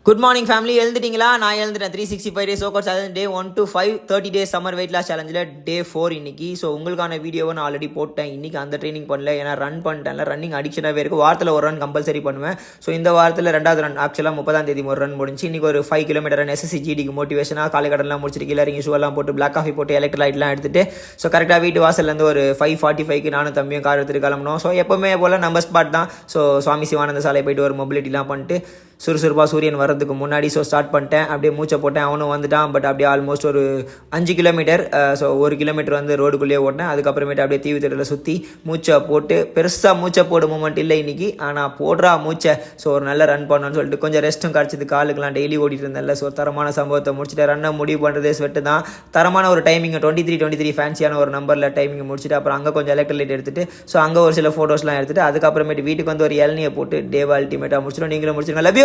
Good morning family. எழுந்துட்டீங்களா? நான் எழுந்துட்டேன். 365 days workout challenge day 1 to 5 30 days summer weight loss சேலஞ்சில் day 4 இன்னைக்கு. ஸோ உங்களுக்கான வீடியோவை நான் ஆல்ரெடி போட்டேன். இன்னைக்கு அந்த ட்ரைனிங் பண்ணல, ஏன்னா ரன் பண்ணிட்டேன்ல. ரன்னிங் அடிக்ஷனாகவே இருக்குது. வாரத்தில் ஒரு ரன் கம்பல்சரி பண்ணுவேன். ஸோ இந்த வாரத்தில் 2வது ரன் ஆக்சுவலாக 30ஆம் தேதி ஒரு ரன் முடிஞ்சு இன்னைக்கு ஒரு 5 கிலோமீட்டர் ரன் எஸ்எஸ்சி ஜிடிக்கு மோட்டிவேஷனாக காலை கடன்லாம் முடிச்சிட்டு கீழே இறங்கி ஷூவெல்லாம் போட்டு பிளாக் காஃபி போட்டு எலக்ட்ரோலைட்லாம் எடுத்துட்டு ஸோ கரெக்டாக வீட்டு வாசல்லேருந்து ஒரு 5:45க்கு நானும் தம்பியும் கார் எடுத்துட்டு கிளம்பணும். ஸோ எப்போவுமே போல் நம்ம ஸ்பாட் தான். ஸோ சுவாமி சிவானந்த சாலை போயிட்டு ஒரு மொபிலிட்டிலாம் பண்ணிட்டு சுறுசுறுப்பாக சூரியன் வர்றதுக்கு முன்னாடி ஸோ ஸ்டார்ட் பண்ணிட்டேன். அப்படியே மூச்சை போட்டேன். அவனும் வந்துட்டான். பட் அப்படியே ஆல்மோஸ்ட் ஒரு 5 கிலோமீட்டர் ஸோ 1 கிலோமீட்டர் வந்து ரோடுக்குள்ளேயே ஓட்டினேன். அதுக்கப்புறமேட்டு அப்படியே தீவு திடலில் சுற்றி மூச்சை போட்டு பெருசாக மூச்சை போட மூமெண்ட் இல்லை இன்னைக்கு. ஆனால் போடுறா மூச்சை. ஸோ ஒரு நல்ல ரன் பண்ணணும்னு சொல்லிட்டு கொஞ்சம் ரெஸ்ட்டும் கிடச்சிது. காலுக்கெல்லாம் டெய்லி ஓடிட்டு இருந்தேன்ல. ஸோ தரமான சம்பவத்தை முடிச்சுட்டு ரன்னை முடிவு பண்ணுறதே ஸ்வெட்டு தான். தரமான ஒரு டைமிங் 23 ஃபேன்சியான ஒரு நம்பரில் டைமிங் முடிச்சுட்டு அப்புறம் அங்கே கொஞ்சம் எலக்ட்ரோலைட் எடுத்துட்டு ஸோ அங்கே ஒரு சில ஃபோட்டோஸ்லாம் எடுத்துட்டு அதுக்கப்புறமேட்டு வீட்டுக்கு வந்து ஒரு இளநியை போட்டு டேவை அல்டிமேட்டாக முடிச்சிடும். நீங்களும் முடிச்சிருங்க. Love you.